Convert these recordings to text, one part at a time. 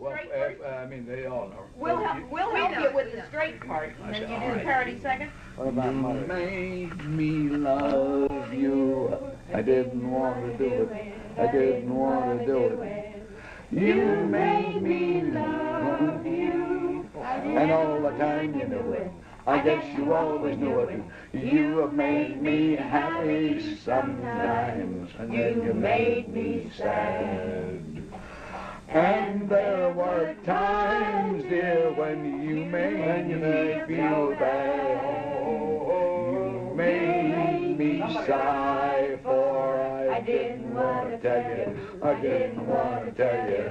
Well, I mean, they all know. We'll help you with the straight part, and then you do the parody second. What about Mother? You made me love you. I didn't want to do it. I didn't want to do it. You made me love you. And all the time you knew it. I guess you always knew it. You have made me happy sometimes, and then you made me sad. And there were times, dear, when you made me feel bad. You made me sigh, for I didn't want to tell you. I didn't want to tell you.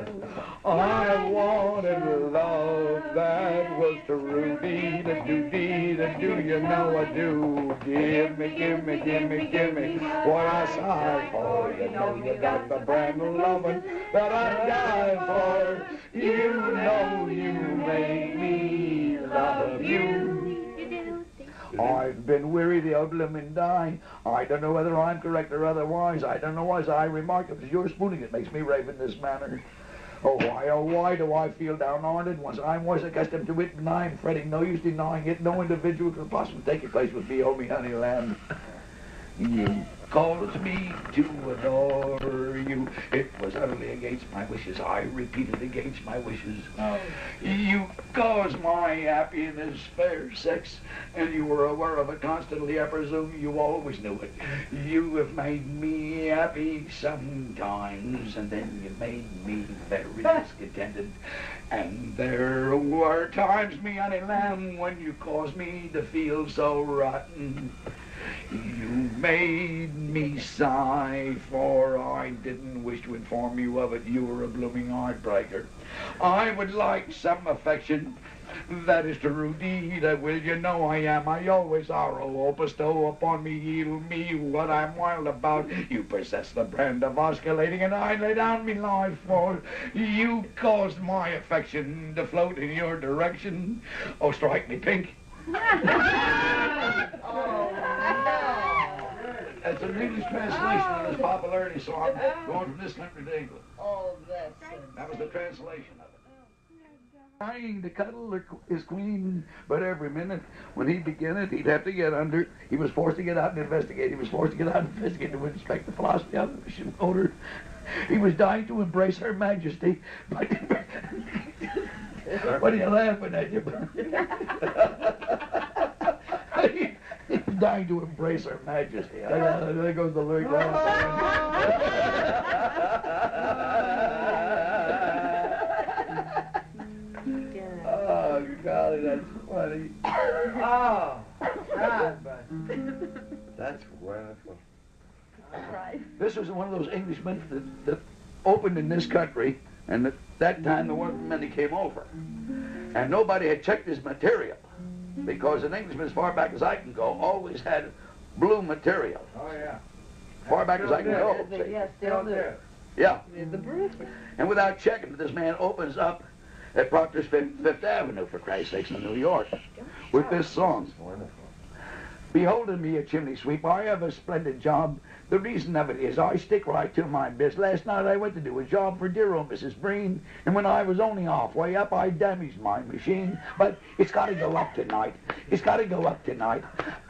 I wanted love that was true, dee da do, dee da do, you know I do. Give me, give me, give me, give me what I sigh for. You know you got the brand new loving that I die for. You know you made me love you. I've been weary the old and die. I don't know whether I'm correct or otherwise. I don't know as I remark it was your spooning that makes me rave in this manner. Oh why do I feel downhearted once I was accustomed to it, and I'm fretting, no use denying it, no individual could possibly take your place with me, oh me honey lamb. You caused me to adore you. It was utterly against my wishes. I repeated against my wishes. Oh. You caused my happiness, fair sex, and you were aware of it constantly. I presume you always knew it. You have made me happy sometimes, and then you made me very discontented. And there were times, me honey lamb, when you caused me to feel so rotten. You made me sigh, for I didn't wish to inform you of it. You were a blooming heartbreaker. I would like some affection. That is true, deed, I will. You know I am. I always are. Oh, bestow upon me, yield me what I'm wild about. You possess the brand of osculating, and I lay down me life for. You caused my affection to float in your direction. Oh, strike me pink. That's an English translation of this popularity song going from this country to England. Oh, that was the translation of it. Trying to cuddle his queen, but every minute when he'd begin it, he'd have to get under. He was forced to get out and investigate. He was forced to get out and investigate to inspect the philosophy of the mission motor. He was dying to embrace Her Majesty, but what are you laughing at? He's dying to embrace Her Majesty. There goes the lyric. Oh, golly, that's funny. Oh, God, that's wonderful. This was one of those Englishmen that opened in this country, and at that time there weren't many came over. And nobody had checked his material, because an Englishman, as far back as I can go, always had blue material. Oh, yeah. Far back as I can go. Yeah, still do. Yeah. The Bruce. And without checking, this man opens up at Proctor's Fifth Avenue, for Christ's sakes, in New York, with this song. Wonderful. Beholding me a chimney sweep, I have a splendid job. The reason of it is I stick right to my biz. Last night I went to do a job for dear old Mrs. Breen, and when I was only halfway up, I damaged my machine. But it's got to go up tonight. It's got to go up tonight.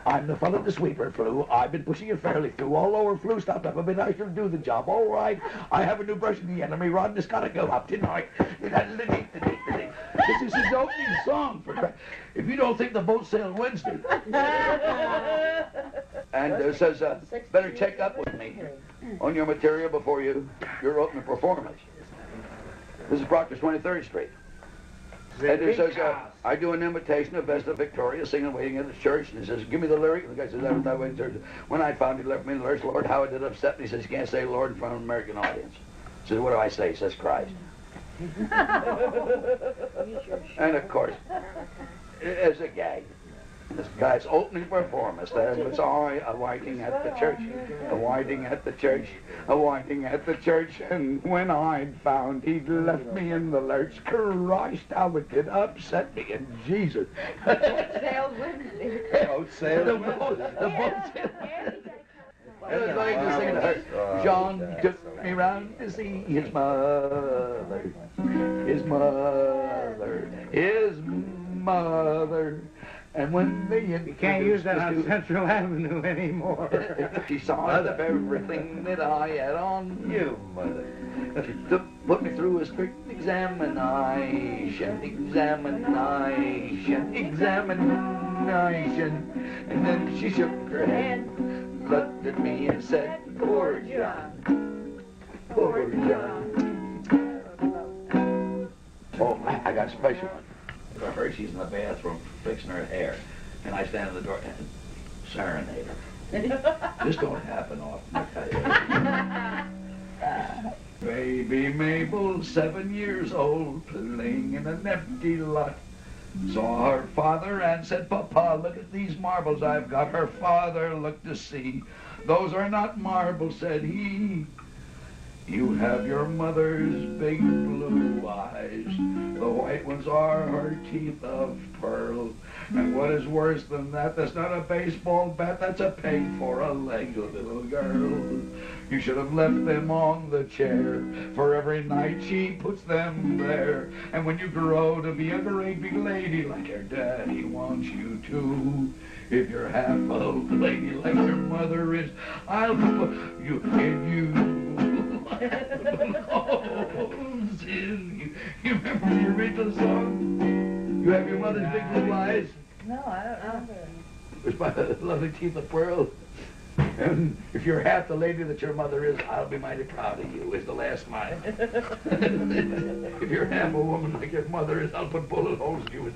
I'm the fellow the sweeper flew. I've been pushing it fairly through. All lower flue stopped up a bit. I should do the job. All right. I have a new brush in the end of me rod, and it's got to go up tonight. This is his opening song. If you don't think the boat sailed Wednesday. And says, better check up with me on your material before your opening performance. This is Proctor's 23rd Street. And it says, I do an imitation of Vesta Victoria singing Waiting at the Church. And he says, give me the lyric. And the guy says, that way, when I found he left me in the lurch, Lord, how it did upset me. He says, you can't say Lord in front of an American audience. He says, what do I say? He says, Christ. And of course, as a gag, this guy's opening performance, there was I a-waiting at the church, a-waiting at the church, a-waiting at the church, and when I'd found he'd left me in the lurch, Christ, how it did upset me, and Jesus. Sailed Wednesday. The boat sailed. It was like to sing to her. John took me round to see his mother. his mother, his mother. And when they You can't use that on Central Avenue anymore. she saw everything that I had on. You mother. She put me through a strict examination, and then she shook her head, looked at me and said, "Poor John, poor John." Oh, I got a special one. I heard she's in the bathroom fixing her hair, and I stand in the door and serenade her. This don't happen often, I tell you. Baby Mabel, 7 years old, playing in an empty lot, saw her father and said, "Papa, look at these marbles I've got." Her father looked to see. "Those are not marbles," said he. "You have your mother's big blue eyes. The white ones are her teeth of pearl. And what is worse than that, that's not a baseball bat, that's a peg for a leg, little girl. You should have left them on the chair, for every night she puts them there. And when you grow to be a great big lady like your daddy wants you to, if you're half a lady like your mother is, I'll put you in you." You remember the original song? You have your mother's big blue eyes? No, I don't remember. It was by the lovely teeth of pearl. And if you're half the lady that your mother is, I'll be mighty proud of you, is the last line. If you're half a woman like your mother is, I'll put bullet holes in you.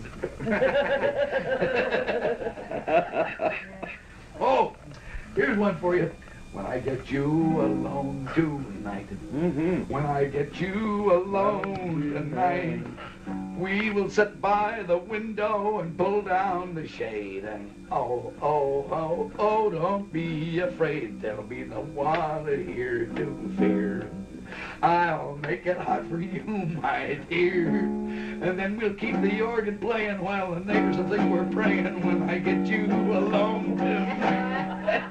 Oh, here's one for you. When I get you alone tonight, when I get you alone tonight, we will sit by the window and pull down the shade. And oh, don't be afraid, there'll be no one here to fear. I'll make it hot for you, my dear. And then we'll keep the organ playing while the neighbors will think we're praying. When I get you alone tonight.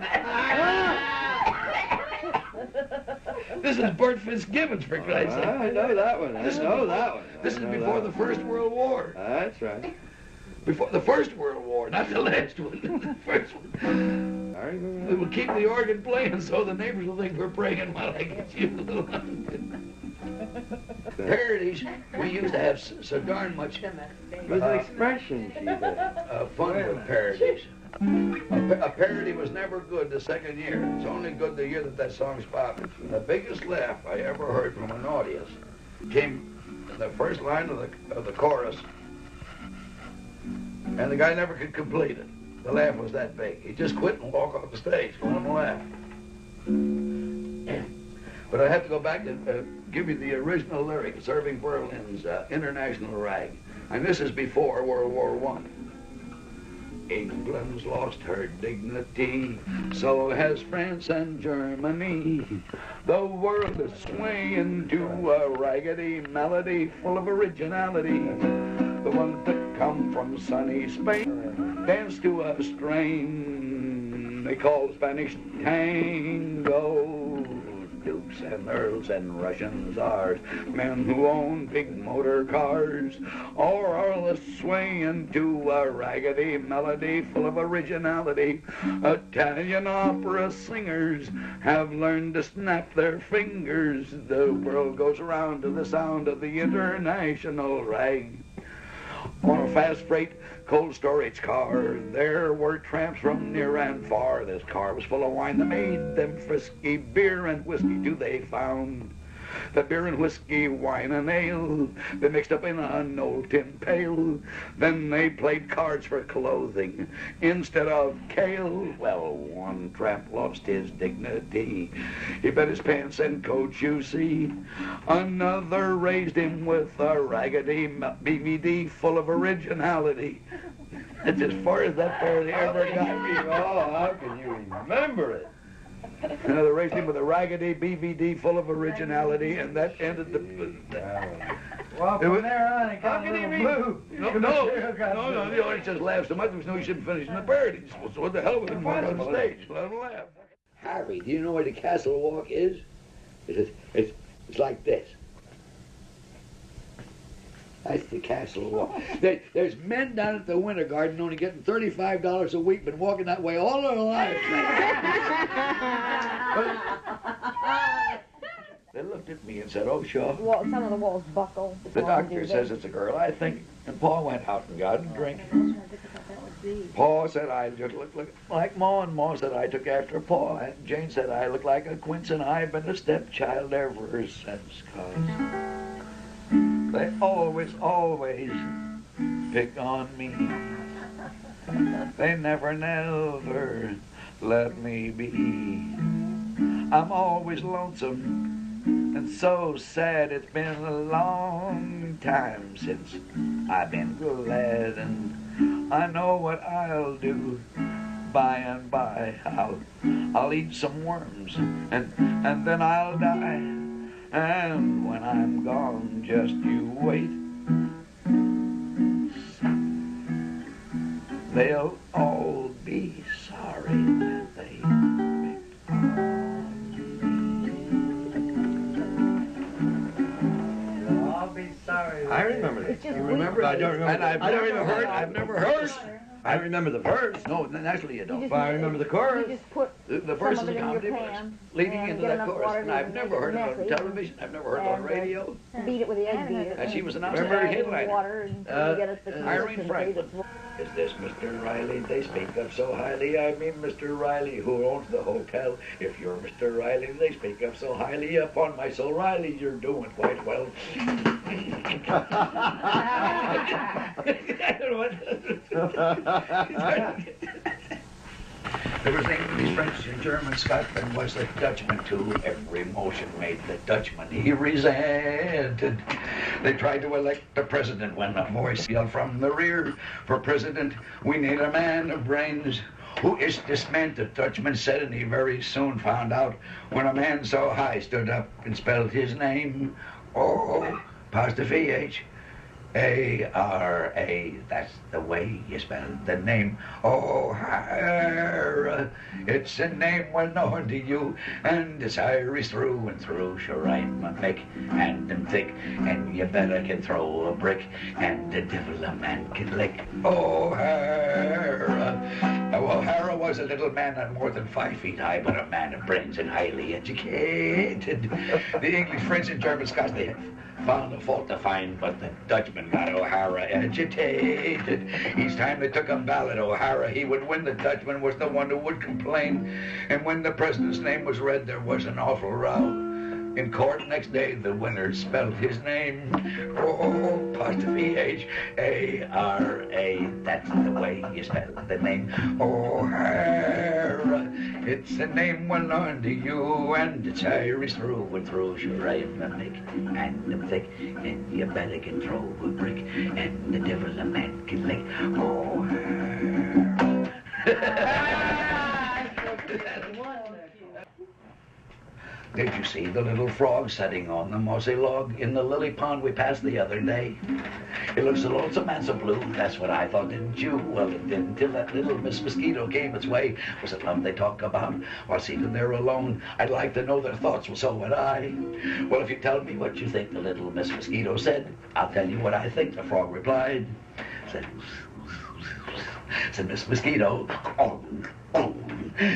This is Bert Fitzgibbons, for Christ's sake. I know that one. This is before the First World War. That's right. Before the First World War, not the last one. The first one. We will keep the organ playing so the neighbors will think we're praying while I get you alone. Parodies, we used to have so darn much It was an expression she did. fun with parodies. A parody was never good the second year. It's only good the year that song's popular. The biggest laugh I ever heard from an audience came in the first line of the chorus, and the guy never could complete it. The laugh was that big. He just quit and walked off the stage, wouldn't laugh. But I have to go back and give you the original lyric, Irving Berlin's International Rag. And this is before World War I. England's lost her dignity, so has France and Germany. The world is swaying to a raggedy melody full of originality. The ones that come from sunny Spain dance to a strain they call Spanish tango. Dukes and earls and Russian czars, men who own big motor cars, or are swaying to a raggedy melody full of originality. Italian opera singers have learned to snap their fingers. The world goes around to the sound of the international rag. On a fast freight cold storage car, there were tramps from near and far. This car was full of wine that made them frisky. Beer and whiskey too they found. The beer and whiskey, wine and ale, they mixed up in an old tin pail. Then they played cards for clothing instead of kale. Well, one tramp lost his dignity. He bet his pants and coat, you see. Another raised him with a raggedy BVD full of originality. That's as far as that parody ever got me. Oh, how can you remember it? Another raised him with a raggedy BVD full of originality, and that ended the... Well, from there on, it got a little blue. No, the audience just laughed so much, there was no shouldn't finish in the parodies. So what the hell with him on the stage? Let him laugh. Harry, do you know where the Castle Walk is? It's like this. That's the castle wall. There's men down at the Winter Garden only getting $35 a week, been walking that way all their lives. They looked at me and said, "Oh, sure." Well, some of the walls buckle. The doctor says it's a girl, I think. And Pa went out and got a drink. Pa said I just looked like Ma, and Ma said I took after Pa. And Jane said I look like a quince, and I've been a stepchild ever since. 'Cause they always pick on me. They never let me be. I'm always lonesome and so sad. It's been a long time since I've been glad, and I know what I'll do. By and by I'll eat some worms, and then I'll die. And when I'm gone, just you wait. They'll all be sorry that they picked on me. They'll all be sorry. I remember this. It's just You remember? weak. I don't remember. And I've never heard. I remember the verse. No, naturally you don't. But I remember the chorus. You just put The verse some is of a it in your comedy verse pan leading and into get that enough chorus. water And to I've make never it heard it on messy. television. I've never heard it on And, radio. beat it with the egg beater. And she was announced You as just a add in headliner. water until you get it the Irene consistency Franklin. that's- Is this Mr. Riley? They speak of so highly. I mean Mr. Riley, who owns the hotel. If you're Mr. Riley, they speak of so highly. Upon my soul, Riley, you're doing quite well. I don't know what. There was English, French, and German. Scotland was the Dutchman too. Every motion made the Dutchman he resented. They tried to elect the president when a voice yelled from the rear, "For president, we need a man of brains." "Who is this man?" the Dutchman said, and he very soon found out when a man so high stood up and spelled his name. Oh, apostrophe H-A-R-A, that's the way you spell the name. O'Hara, it's a name well known to you, and it's Irish through and through. Sure, I'm a Mick, and I'm thick, and you better can throw a brick, and the devil a man can lick. O'Hara. Now, O'Hara was a little man not more than 5 feet high, but a man of brains and highly educated. The English, French, and German Scots, they found a fault to find, but the Dutchman got O'Hara agitated. Each time they took a ballot, O'Hara, he would win. The Dutchman was the one who would complain. And when the president's name was read, there was an awful row. In court next day, the winner spelled his name. Oh, apostrophe H-A-R-A, that's the way you spell the name. O'Hara, it's a name well known to you, and it's Irish through and through. Sure, I'm a Mick, and I'm thick, and you better can throw a brick, and the devil a man can lick. O'Hara. Did you see the little frog sitting on the mossy log in the lily pond we passed the other day? It looks so lonesome and so blue. That's what I thought, didn't you? Well, it didn't till that little Miss Mosquito came its way. Was it love they talk about? While seated there alone, I'd like to know their thoughts, well, so would I. Well, if you tell me what you think the little Miss Mosquito said, I'll tell you what I think, the frog replied. Said Miss Mosquito, oh,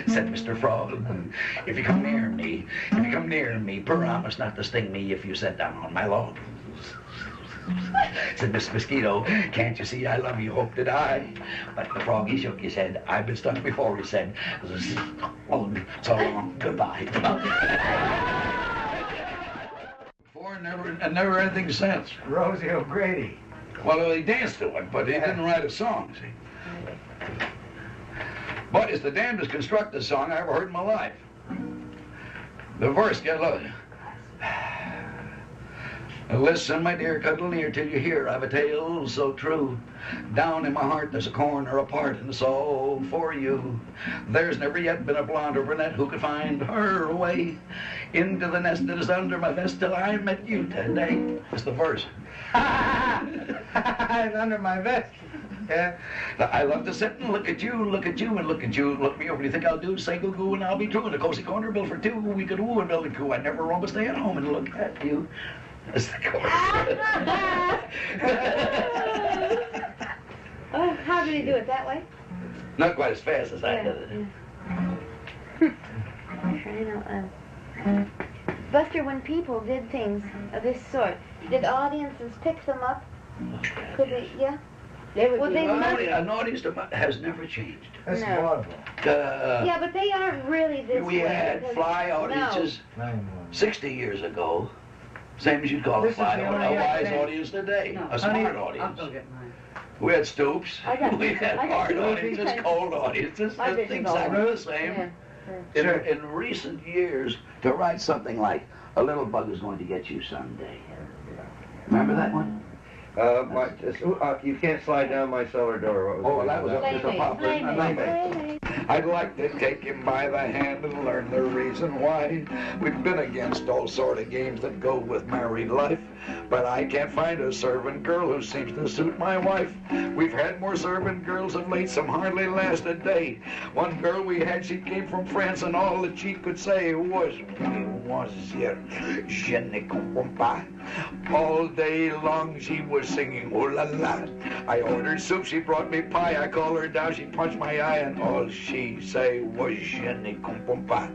said Mr. Frog, if you come near me, promise not to sting me if you sit down on my log. Said Miss Mosquito, can't you see I love you, hope to die? But the frog, he shook his head. I've been stung before, he said. Oh, so long, goodbye. Before and never anything since. Rosie O'Grady. Well, he danced to it, but he didn't write a song, see. But it's the damnedest constructed song I ever heard in my life. The verse, get low. Listen, my dear, cuddle near till you hear I've a tale so true. Down in my heart there's a corner apart, and it's all for you. There's never yet been a blonde or brunette who could find her way into the nest that is under my vest till I met you today. That's the verse. It's under my vest. Yeah. I love to sit and look at you, and look at you. Look me over, you think I'll do? Say goo goo and I'll be true. In a cozy corner built for two, we could woo and build a coo. I'd never roam but stay at home and look at you. That's the chorus. you do it that way? Not quite as fast as I did it. Buster, when people did things of this sort, did audiences pick them up? Could they, yeah? They would Well, be they must. An audience has never changed. That's No. vaudeville. Yeah, but they aren't really this We way. had because- fly audiences 60 years ago, same as you'd call a This is fly the audience, only a wise thing. audience today, No. a smart audience. I'll get mine. We had stoops, I got we two. had I got hard two. audiences, cold audiences, I it's bet you all exactly right. the same. Yeah. In recent years, to write something like, "A little bug is going to get you someday." Remember that one? You can't slide down my cellar door. What was Oh, that was up to the pop. Playmate. I'd like to take him by the hand and learn the reason why. We've been against all sort of games that go with married life, but I can't find a servant girl who seems to suit my wife. We've had more servant girls of late, some hardly last a day. One girl we had, she came from France, and all that she could say was, je ne comprends pas. All day long she was singing, oh la la. I ordered soup, she brought me pie. I called her down, she punched my eye, and all she say was, je ne comprends pas.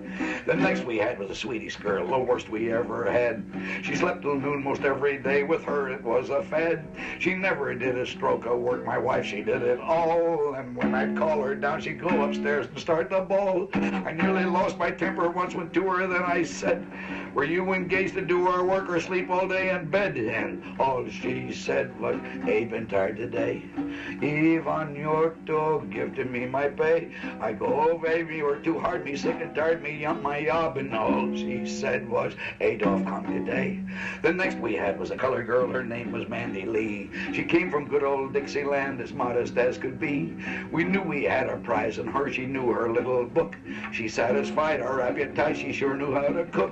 The next we had was the sweetest girl, the worst we ever had. She slept till noon most every day. With her it was a fad. She never did a stroke of work. My wife, she did it all. And when I'd call her down, she'd go upstairs and start the ball. I nearly lost my temper once went to her. Then I said, were you engaged to do our work or sleep all day in bed? And all she said was, I've been tired today. Ivan Yorto, give to me my pay. I go, oh baby, you're too hard, me sick and tired, me yump my yob. And all she said was, Adolf, come today. The next we had was a colored girl, her name was Mandy Lee. She came from good old Dixieland, as modest as could be. We knew we had a prize in her, she knew her little book. She satisfied our appetite, she sure knew how to cook.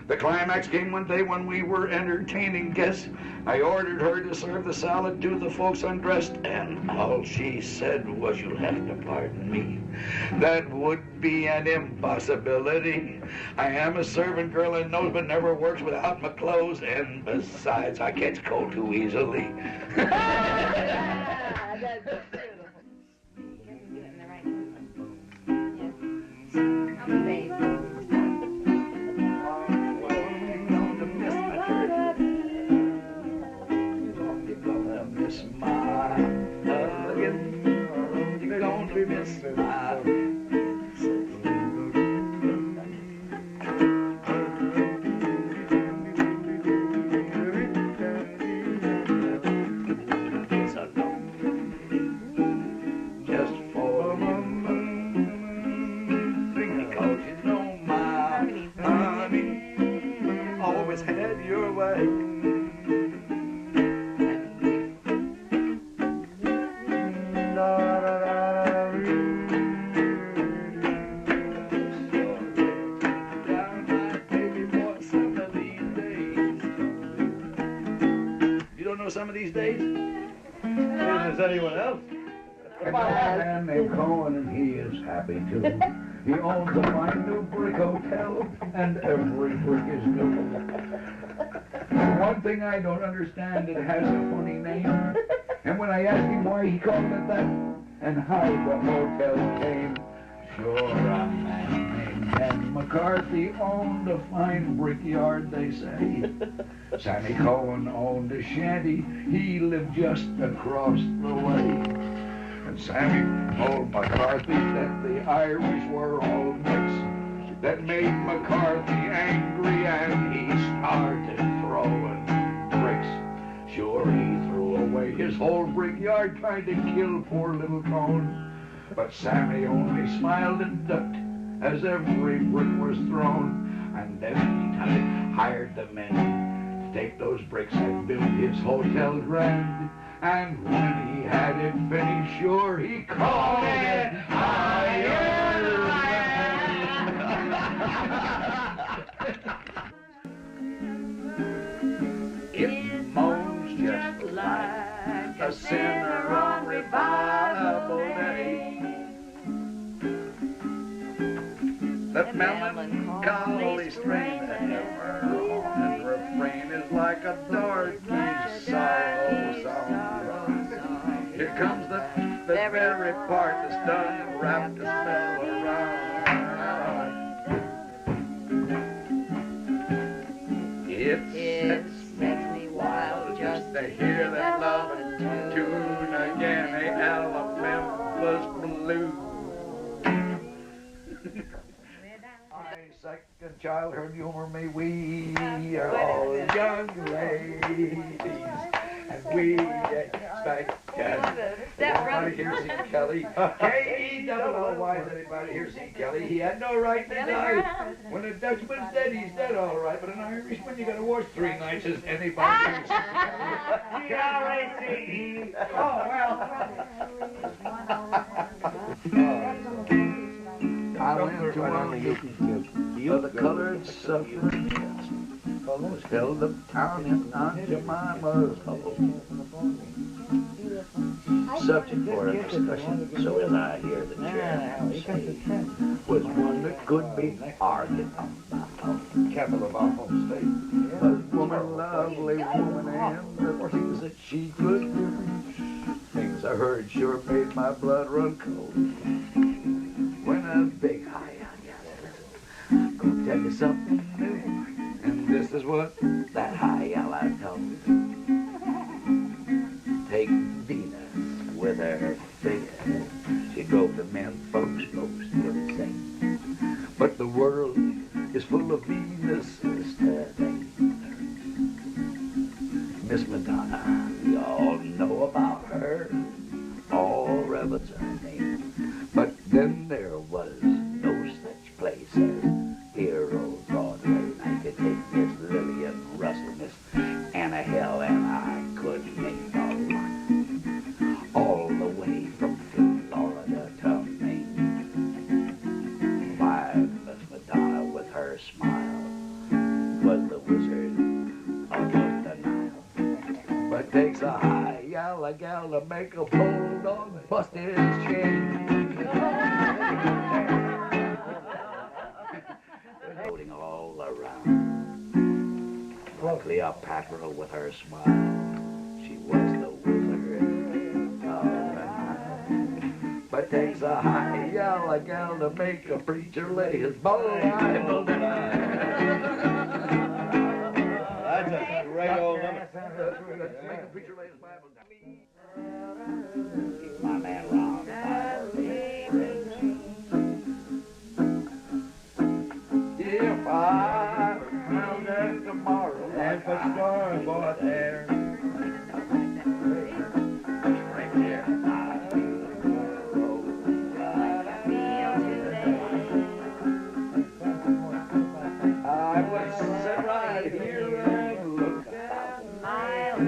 The climax came one day when we were entertaining guests. I ordered her to serve the salad to the folks undressed, and all she said was, you'll have to pardon me. That would be an impossibility. I am a servant girl and knows but never works without my clothes, and besides, I catch cold too easily. That's beautiful. You have to do it in the right way. I'm a baby. Some of these days? Is anyone else? I know a man named Cohen, and he is happy too. He owns a fine new brick hotel, and every brick is new. One thing I don't understand, it has a funny name. And when I ask him why he called it that, and how the hotel came, sure, a man named Dan McCarthy owned a fine brickyard, they say. Sammy Cohen owned a shanty, he lived just across the way. And Sammy told McCarthy that the Irish were all mixed. That made McCarthy angry and he started throwing bricks. Sure, he threw away his whole brickyard trying to kill poor little Cohen. But Sammy only smiled and ducked as every brick was thrown. And then he hired the men to take those bricks and build his hotel grand. And when he had it finished, sure, he called it Ireland. It moans just like a sinner on revival day. The melancholy strain, the never-haunted refrain is like a darky sorrow song. Here comes the the very part that's done and wrapped the spell around. It makes me wild just to hear that loving tune again, a Alabama's blue. My second child, her humor me, we are all young ladies, and we expect anybody here see Kelly? K-E-double-L-Y, has anybody here see Kelly? He had no right to die. When a Dutchman's dead, he's dead all right, but an Irishman, you gotta watch 3 nights. Has anybody here seen Kelly? G-R-A-C-E. Oh, well. I went to one of the colored suffragettes was held uptown in Aunt Jemima's home. Subject for a discussion, so as I hear the chairman say, was one that could be argued on my own. Capital of our home state. Was woman, lovely woman, and the things that she could do. Things I heard sure made my blood run cold. When a big high out I'm gonna tell you something new, and this is what that high owl told me. Take Venus with her figure, she drove the men folks most insane. But the world is full of Venuses today. Miss Madonna, we all know about her, all reverence her name. But then there was no such place as Hero Broadway. I could take Miss Lillian Russell, Miss Anna Hill, and I could name a lot. All the way from Florida to Maine. Why, Miss Madonna with her smile was the wizard of the Nile. But takes a high yalla gal to make a bulldog bust his chain. Floating all around. Cleopatra with her smile, she was the wizard of the Nile. But takes a high yalla gal to make a preacher lay his Bible down. That's a great old number. Make a preacher lay his Bible down. My man Ron. If I found her tomorrow, And for storyboard there. right here. I would sit right here and look. I'll